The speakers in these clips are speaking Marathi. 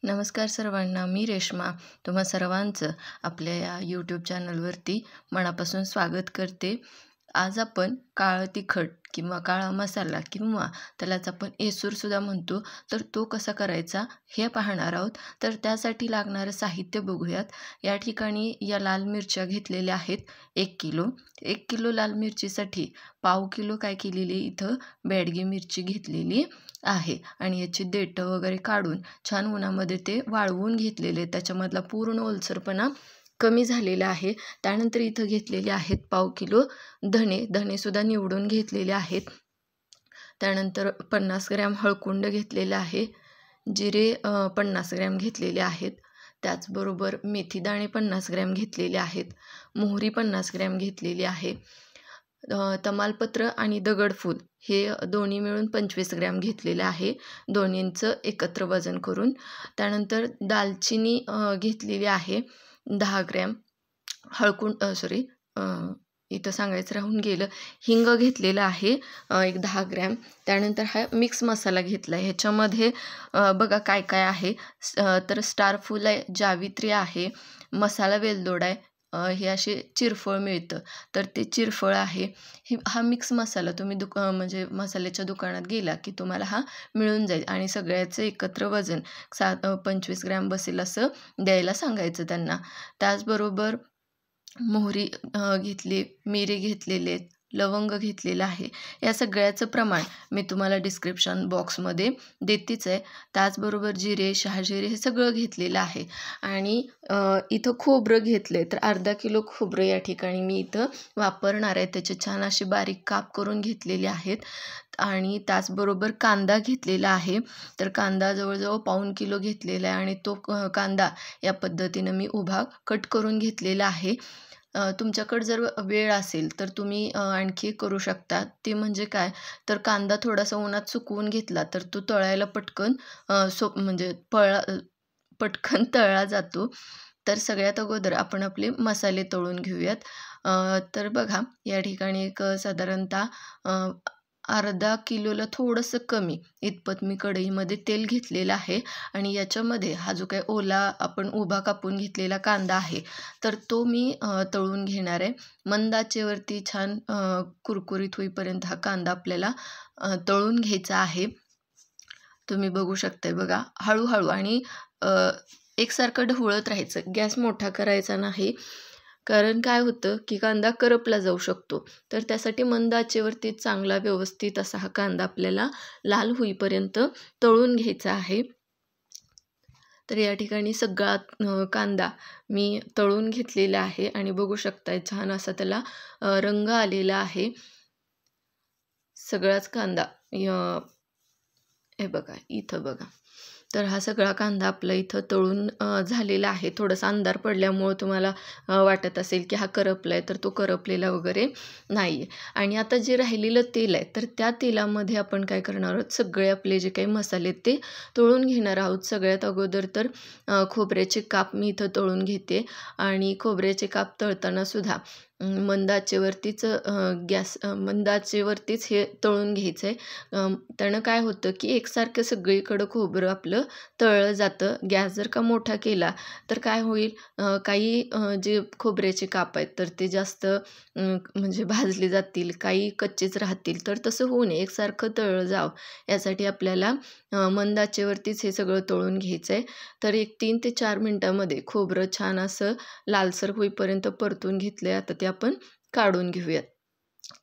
नमस्कार सर्वांना, मी रेश्मा तुम्हा सर्वांचं आपल्या या यूट्यूब चॅनलवरती मनापासून स्वागत करते. आज आपण काळं तिखट किंवा काळा मसाला किंवा त्यालाच आपण येसूरसुद्धा म्हणतो, तर तो कसा करायचा हे पाहणार आहोत. तर त्यासाठी लागणारं साहित्य बघूयात. या ठिकाणी या लाल मिरच्या घेतलेल्या आहेत 1 किलो. 1 किलो लाल मिरचीसाठी पाव किलो काय केलेली इथं बेडगी मिरची घेतलेली आहे आणि याची देठं वगैरे काढून छान उन्हामध्ये ते वाळवून घेतलेले. त्याच्यामधला पूर्ण ओलसरपणा कमी झालेला आहे. त्यानंतर इथं घेतलेले आहेत पाव किलो धणेसुद्धा निवडून घेतलेले आहेत. त्यानंतर 50 ग्रॅम हळकुंड घेतलेलं आहे. जिरे 50 ग्रॅम घेतलेले आहेत. त्याचबरोबर मेथीदाणे 50 ग्रॅम घेतलेले आहेत. मोहरी 50 ग्रॅम घेतलेली आहे. तमालपत्र आणि दगडफूल हे दोन्ही मिळून 25 ग्रॅम घेतलेले आहे, दोन्हींचं एकत्र वजन करून. त्यानंतर दालचिनी घेतलेली आहे 10 ग्रॅम. इथं सांगायचं राहून गेलं, हिंग घेतलेलं आहे एक 10 ग्रॅम. त्यानंतर हा मिक्स मसाला घेतला आहे. ह्याच्यामध्ये बघा काय काय आहे. तर स्टारफूल आहे, जावित्री आहे, मसाला वेलदोडा आहे, हे असे चिरफळ मिळतं तर ते चिरफळ आहे. हा मिक्स मसाला तुम्ही म्हणजे मसाल्याच्या दुकानात गेला की तुम्हाला हा मिळून जाईल आणि सगळ्याचं एकत्र वजन 25 ग्रॅम बसेल असं द्यायला सांगायचं त्यांना. त्याचबरोबर मोहरी घेतली, मिरे घेतलेले आहेत, लवंग घेतलेलं आहे. या सगळ्याचं प्रमाण मी तुम्हाला डिस्क्रिप्शन बॉक्समध्ये देतेच आहे. त्याचबरोबर जिरे, शहाजिरे हे सगळं घेतलेलं आहे. आणि इथं खोबरं घेतले तर अर्धा किलो खोबरं या ठिकाणी मी इथं वापरणार आहे. त्याचे छान असे बारीक काप करून घेतलेले आहेत. आणि त्याचबरोबर कांदा घेतलेला आहे. तर कांदा जवळजवळ पाऊण किलो घेतलेला आहे आणि तो कांदा या पद्धतीनं मी उभा कट करून घेतलेला आहे. तुमच्याकडे जर वेळ असेल तर तुम्ही आणखी करू शकता. ते म्हणजे काय, तर कांदा थोडासा उन्हात सुकवून घेतला तर तो तळायला पटकन म्हणजे पटकन तळला जातो. तर सगळ्यात अगोदर आपण आपले मसाले तळून घेऊयात. तर बघा या ठिकाणी एक साधारणतः अर्धा किलोला थोडंसं कमी इतपत मी कढईमध्ये तेल घेतलेलं आहे आणि याच्यामध्ये हा जो काही ओला आपण उभा कापून घेतलेला कांदा आहे तर तो मी तळून घेणार आहे. मंद आचेवरती छान कुरकुरीत होईपर्यंत हा कांदा आपल्याला तळून घ्यायचा आहे. तुम्ही बघू शकताय बघा, हळूहळू आणि एकसारखं ढवळत राहायचं. गॅस मोठा करायचा नाही, कारण काय होतं की कांदा करपला जाऊ शकतो. तर त्यासाठी मंद आचेवरती चांगला व्यवस्थित असा हा कांदा आपल्याला लाल होईपर्यंत तळून घ्यायचा आहे. तर या ठिकाणी सगळा कांदा मी तळून घेतलेला आहे आणि बघू शकताय छान असा त्याला रंग आलेला आहे. सगळाच कांदा हे बघा, इथं बघा. तर हा सगळा कांदा आपला इथं तळून झालेला आहे. थोडासा अंधार पडल्यामुळं तुम्हाला वाटत असेल की हा करपला आहे, तर तो करपलेला वगैरे नाही आहे. आणि आता जे राहिलेलं तेल आहे तर त्या तेलामध्ये आपण काय करणार आहोत, सगळे आपले जे काही मसाले ते तळून घेणार आहोत. सगळ्यात अगोदर तर खोबऱ्याचे काप मी इथं तळून घेते आणि खोबऱ्याचे काप तळताना सुद्धा मंद आचेवरतीच मंद आचेवरतीच हे तळून घ्यायचं आहे. त्यानं काय होतं की एकसारखं सगळीकडं खोबरं आपलं तळलं जातं. गॅस जर का मोठा केला तर काय होईल, काही जे खोबऱ्याचे काप आहेत तर ते जास्त म्हणजे भाजले जातील, काही कच्चेच राहतील. तर तसं होऊ नये, एकसारखं तळलं जावं यासाठी आपल्याला मंद आचेवरतीच हे सगळं तळून घ्यायचं आहे. तर एक 3 ते 4 मिनटामध्ये खोबरं छान असं लालसर होईपर्यंत परतून घेतलं आहे. आता ते आपण काढून घेऊयात.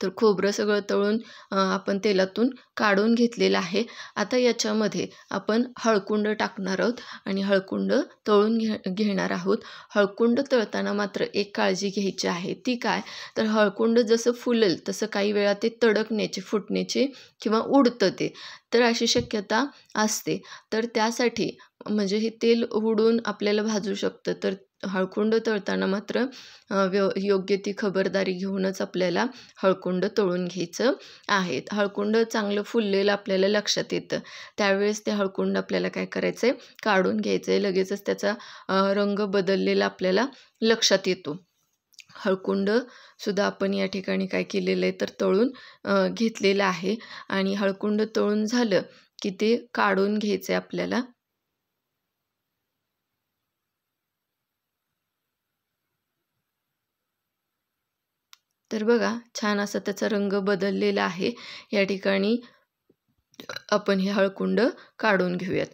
तर खोबरं सगळं तळून आपण तेलातून काढून घेतलेलं आहे. आता याच्यामध्ये आपण हळकुंड टाकणार आहोत आणि हळकुंड तळून घेणार आहोत. हळकुंड तळताना मात्र एक काळजी घ्यायची आहे. ती काय, तर हळकुंड जसं फुलेल तसं काही वेळा ते तडकण्याचे, फुटण्याचे किंवा उडतं ते, तर अशी शक्यता असते. तर त्यासाठी म्हणजे हे तेल उडून आपल्याला भाजू शकतं. तर हळकुंड तळताना मात्र योग्य ती खबरदारी घेऊनच आपल्याला हळकुंड तळून घ्यायचं आहे. हळकुंड चांगलं फुललेलं आपल्याला लक्षात येतं. त्यावेळेस ते हळकुंड आपल्याला काय करायचं आहे, काढून घ्यायचं आहे. लगेचच त्याचा रंग बदललेला आपल्याला लक्षात येतो. हळकुंड सुद्धा आपण या ठिकाणी काय केलेलं आहे तर तळून घेतलेलं आहे आणि हळकुंड तळून झालं की ते काढून घ्यायचं आहे आपल्याला. तर बघा छान असा त्याचा रंग बदललेला आहे. या ठिकाणी आपण हे हळकुंड काढून घेऊयात.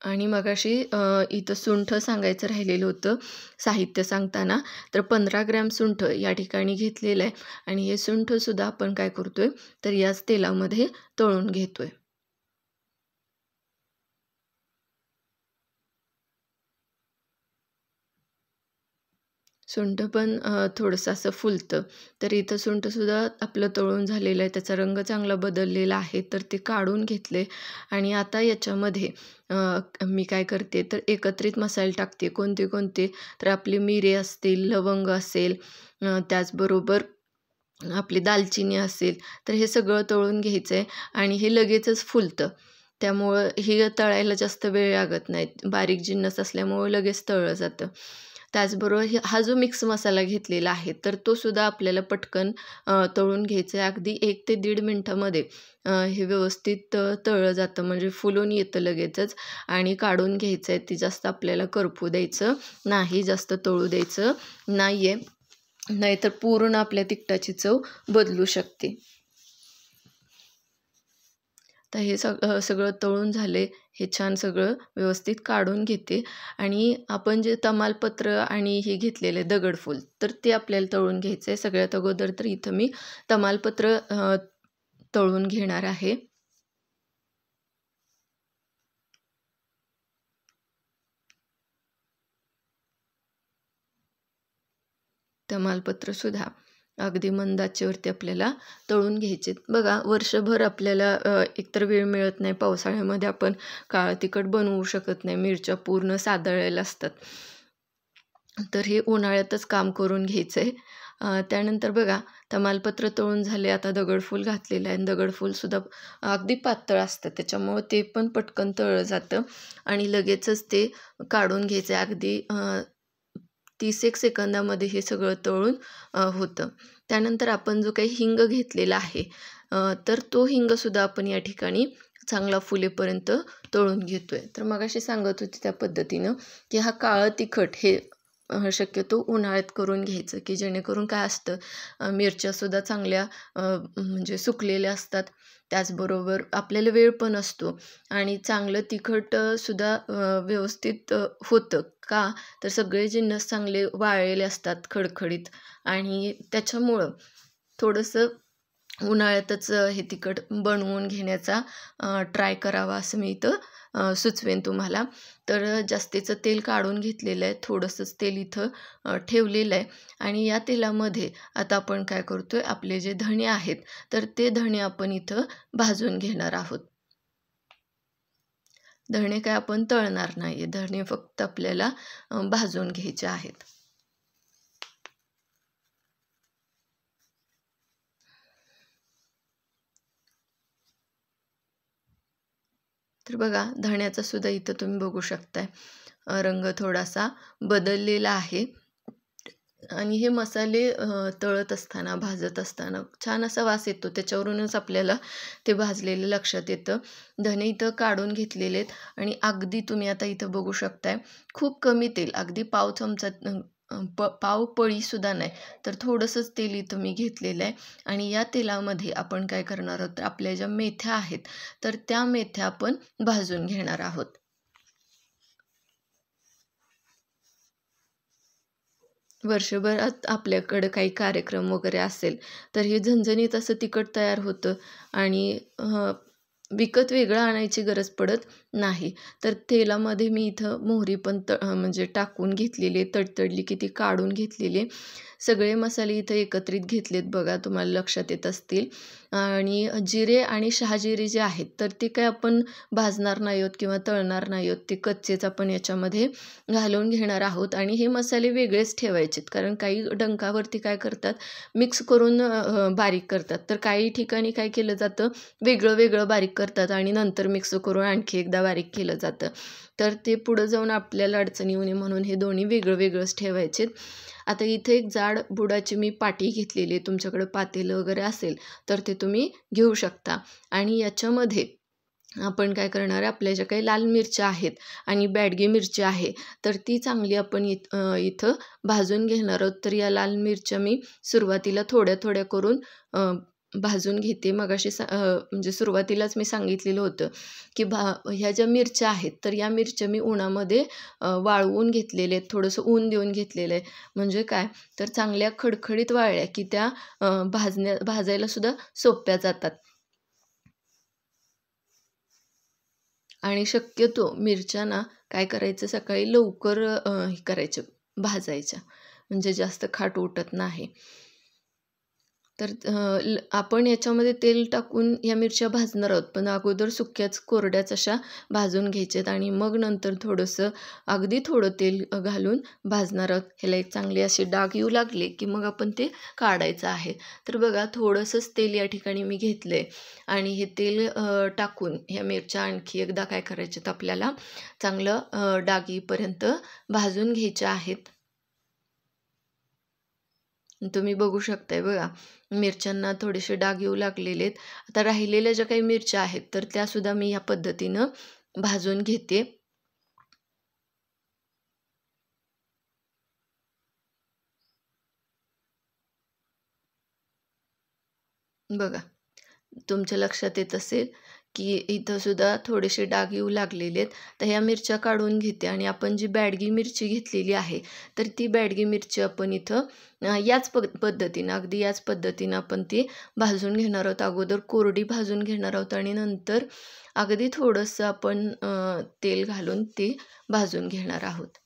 आणि मगाशी इथं सुंठ सांगायचं राहिलेलं होतं साहित्य सांगताना. तर 15 ग्रॅम सुंठ या ठिकाणी घेतलेलं आहे आणि हे सुंठसुद्धा आपण काय करतोय तर याच तेलामध्ये तळून घेतोय. सुंठ पण थोडंसं असं फुलतं. तर इथं सुंठसुद्धा आपलं तळून झालेलं आहे. त्याचा रंग चांगला बदललेला आहे. तर ते काढून घेतले आणि आता याच्यामध्ये मी काय करते तर एकत्रित मसाले टाकते. कोणते कोणते तर आपली मिरे असतील, लवंग असेल, त्याचबरोबर आपली दालचिनी असेल, तर हे सगळं तळून घ्यायचं आहे आणि हे लगेचच फुलतं. त्यामुळं हे तळायला जास्त वेळ लागत नाही. बारीक जिन्नस असल्यामुळं लगेच तळलं जातं. त्याचबरोबर हा जो मिक्स मसाला घेतलेला आहे, तर तो सुद्धा आपल्याला पटकन तळून घ्यायचा आहे. अगदी 1 ते 1.5 मिनिटामध्ये हे व्यवस्थित तळलं जातं, म्हणजे फुलून येतं लगेचच आणि काढून घ्यायचं आहे. ते जास्त आपल्याला करपू द्यायचं नाही, जास्त तळू द्यायचं नाही आहे. नाहीतर पूर्ण आपल्या तिखटाची चव बदलू शकते. तर हे सगळं तळून झाले. हे छान सगळं व्यवस्थित काढून घेते आणि आपण जे तमालपत्र आणि हे घेतलेले दगडफूल, तर ते आपल्याला तळून घ्यायचं आहे. सगळ्यात अगोदर तर इथं मी तमालपत्र तळून घेणार आहे. तमालपत्रसुद्धा अगदी मंद आचेवरती आपल्याला तळून घ्यायचे. बघा वर्षभर आपल्याला एकतर वेळ मिळत नाही. पावसाळ्यामध्ये आपण काळं तिखट बनवू शकत नाही. मिरच्या पूर्ण सादळलेल्या असतात. तर हे उन्हाळ्यातच काम करून घ्यायचं आहे. त्यानंतर बघा तमालपत्र तळून झाले. आता दगडफूल घातलेलं आहे आणि दगडफूलसुद्धा अगदी पातळ असतं. त्याच्यामुळं ते पण पटकन तळलं जातं आणि लगेचच ते काढून घ्यायचं आहे. अगदी 30 सेकंदामध्ये हे सगळं तळून होतं. त्यानंतर आपण जो काही हिंग घेतलेला आहे, तर तो हिंगसुद्धा आपण या ठिकाणी चांगला फुलेपर्यंत तळून घेतोय. तर मगाशी सांगत होते त्या पद्धतीनं की हा काळं तिखट हे शक्यतो उन्हाळ्यात करून घ्यायचं, की जेणेकरून काय असतं मिरच्यासुद्धा चांगल्या म्हणजे सुकलेल्या असतात. त्याचबरोबर आपल्याला वेळ पण असतो आणि चांगलं तिखट सुद्धा व्यवस्थित होतं. का तर सगळे जिन्नस चांगले वाळलेले असतात खडखडीत आणि त्याच्यामुळं थोडंसं उन्हाळ्यातच हे तिखट बनवून घेण्याचा ट्राय करावा असं मी इथं सुचवेन तुम्हाला. तर जास्तीचं तेल काढून घेतलेलं आहे. थोडंसंच तेल इथं ठेवलेलं आहे आणि या तेलामध्ये आता आपण काय करतोय आपले जे धणे आहेत, तर ते धणे आपण इथं भाजून घेणार आहोत. धणे काय आपण तळणार नाही. धणे फक्त आपल्याला भाजून घ्यायचे आहेत. तर बघा धण्याचा सुद्धा इथं तुम्ही बघू शकताय रंग थोडासा बदललेला आहे आणि हे मसाले तळत असताना, भाजत असताना छान असा वास येतो. त्याच्यावरूनच आपल्याला ते भाजलेलं लक्षात येतं. धणे इथं काढून घेतलेले आहेत आणि अगदी तुम्ही आता इथं बघू शकताय खूप कमी तेल, अगदी पाव चमचा पाव पळीसुद्धा नाही, तर थोडंसंच तेल इथं मी घेतलेलं आहे आणि या तेलामध्ये आपण काय करणार आहोत, तर आपल्या ज्या मेथ्या आहेत, तर त्या मेथ्या आपण भाजून घेणार आहोत. वर्षभरात आपल्याकडं काही कार्यक्रम वगैरे असेल, तर हे झणझणीत असं तिखट तयार होतं आणि विकत वेगळं आणायची गरज पडत नाही. तर तेलामध्ये मी इथं मोहरी पण म्हणजे टाकून घेतलेली आहे, तडतडली की ती काढून घेतलेली आहे. सगळे मसाले इथं एकत्रित घेतलेत बघा, तुम्हाला लक्षात येत असतील. आणि जिरे आणि शहाजिरे जे आहेत, तर ते काय आपण भाजणार नाही आहोत किंवा तळणार नाही आहोत. ते कच्चेच आपण याच्यामध्ये घालून घेणार आहोत आणि हे मसाले वेगळेच ठेवायचेत. कारण काही डंकावरती काय करतात, मिक्स करून बारीक करतात. तर काही ठिकाणी काय केलं जातं, वेगळं वेगळं बारीक करतात आणि नंतर मिक्स करून आणखी एकदा बारीक केलं जातं. तर ते पुढं जाऊन आपल्याला अडचणी येऊ नये म्हणून हे दोन्ही वेगळं वेगळंच ठेवायचेत. आता इथे एक जाड बुडाची मी पाटी घेतलेली आहे. तुमच्याकडे पातेलं वगैरे असेल तर ते तुम्ही घेऊ शकता आणि याच्यामध्ये आपण काय करणार आहे, आपल्या ज्या काही लाल मिरच्या आहेत आणि बॅडगी मिरची आहे तर ती चांगली आपण इथं भाजून घेणार आहोत. तर या लाल मिरच्या मी सुरुवातीला थोड्या थोड्या करून भाजून घेते. मगाशी म्हणजे सुरुवातीलाच मी सांगितलेलं होतं की ह्या ज्या मिरच्या आहेत तर या मिरच्या मी उन्हामध्ये वाळवून घेतलेले आहेत, थोडंसं ऊन देऊन घेतलेलं आहे. म्हणजे काय, तर चांगल्या खडखडीत वाळल्या की त्या भाजायला सुद्धा सोप्या जातात. आणि शक्यतो मिरच्या ना काय करायचं, सकाळी लवकर हे करायचं, भाजायच्या, म्हणजे जास्त खाट उठत नाही. तर आपण याच्यामध्ये तेल टाकून या मिरच्या भाजणार आहोत, पण अगोदर सुक्याच कोरड्याच अशा भाजून घ्यायच्यात आणि मग नंतर थोडंसं अगदी थोडं तेल घालून भाजणार आहोत. ह्याला एक चांगले असे डाग येऊ लागले की मग आपण ते काढायचं आहे. तर बघा, थोडंसंच तेल या ठिकाणी मी घेतलं आहे आणि हे तेल टाकून ह्या मिरच्या आणखी एकदा काय करायचे, तर आपल्याला चांगलं डाग येईपर्यंत भाजून घ्यायच्या आहेत. तुम्ही बघू शकताय बघा, मिरच्यांना थोडेसे डाग येऊ लागलेले आहेत. आता राहिलेल्या ज्या काही मिरच्या आहेत तर त्यासुद्धा मी या पद्धतीनं भाजून घेते. बघा, तुमच्या लक्षात येत असेल की इथं सुद्धा थोडेसे डाग येऊ लागलेले आहेत. तर ह्या मिरच्या काढून घेते आणि आपण जी बॅडगी मिरची घेतलेली आहे तर ती बॅडगी मिरची आपण इथं याच पद्धतीनं, अगदी याच पद्धतीनं आपण ती भाजून घेणार आहोत. अगोदर कोरडी भाजून घेणार आहोत आणि नंतर अगदी थोडंसं आपण तेल घालून ती भाजून घेणार आहोत.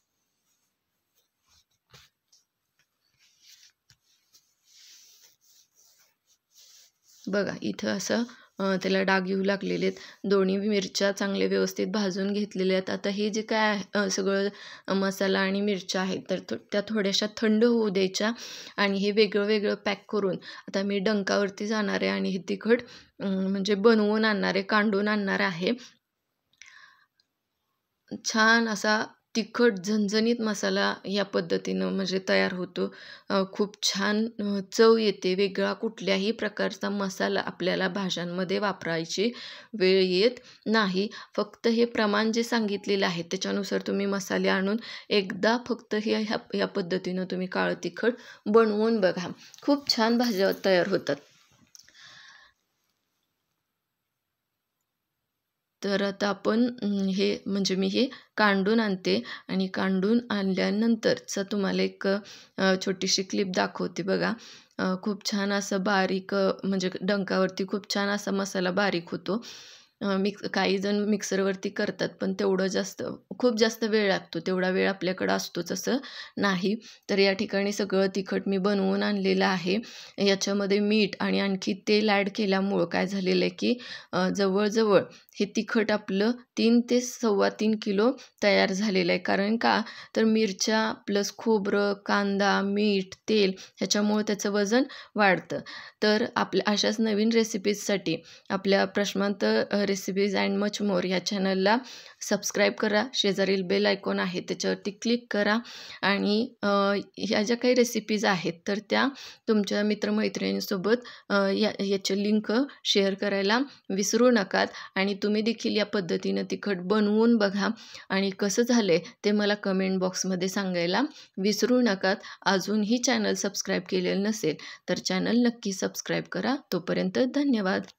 बघा, इथं असं त्याला डाग येऊ लागलेले आहेत. दोन्ही मिरच्या चांगले व्यवस्थित भाजून घेतलेल्या आहेत. आता हे जे काय आहे सगळं मसाला आणि मिरच्या आहेत तर त्या थोड्याशा थंड होऊ द्यायच्या आणि हे वेगळं वेगळं पॅक करून आता मी डंकावरती जाणार आहे आणि हे तिखट म्हणजे बनवून आणणार आहे, कांडून आणणार आहे. छान असा तिखट झणझणीत मसाला या पद्धतीनं म्हणजे तयार होतो. खूप छान चव येते. वेगळा कुठल्याही प्रकारचा मसाला आपल्याला भाज्यांमध्ये वापरायची वेळ येत नाही. फक्त हे प्रमाण जे सांगितलेलं आहे त्याच्यानुसार तुम्ही मसाले आणून एकदा फक्त ह्या पद्धतीनं तुम्ही काळं तिखट बनवून बघा. खूप छान भाज्या तयार होतात. तर आता आपण हे म्हणजे मी हे कांडून आणते आणि कांडून आणल्यानंतरचा तुम्हाला एक छोटीशी क्लिप दाखवते बघा. खूप छान असं बारीक म्हणजे डंकावरती खूप छान असा मसाला बारीक होतो. काही जण मिक्सरवरती करतात, पण तेवढं खूप जास्त वेळ लागतो. तेवढा वेळ आपल्याकडं असतोच असं नाही. तर या ठिकाणी सगळं तिखट मी बनवून आणलेलं आहे. याच्यामध्ये मीठ आणि आणखी तेल ॲड केल्यामुळं काय झालेलं आहे की जवळजवळ हे तिखट आपलं 3 ते 3.25 किलो तयार झालेलं आहे. कारण का, तर मिरच्या प्लस खोबरं, कांदा, मीठ, तेल ह्याच्यामुळं त्याचं वजन वाढतं. तर आपल्या अशाच नवीन रेसिपीजसाठी आपल्या प्रश्नांत रेसिपीज अँड मच मोर या चॅनलला सबस्क्राईब करा. शेजारील बेल आयकॉन आहे त्याच्यावरती क्लिक करा आणि ह्या ज्या काही रेसिपीज आहेत तर त्या तुमच्या मित्रमैत्रिणींसोबत याचे लिंक शेअर करायला विसरू नका आणि तुम्ही देखील या पद्धतीनं तिखट बनवून बघा आणि कसं झालं आहे ते मला कमेंट बॉक्समध्ये सांगायला विसरू नका. अजूनही चॅनल सबस्क्राईब केलेलं नसेल तर चॅनल नक्की सबस्क्राईब करा. तोपर्यंत धन्यवाद.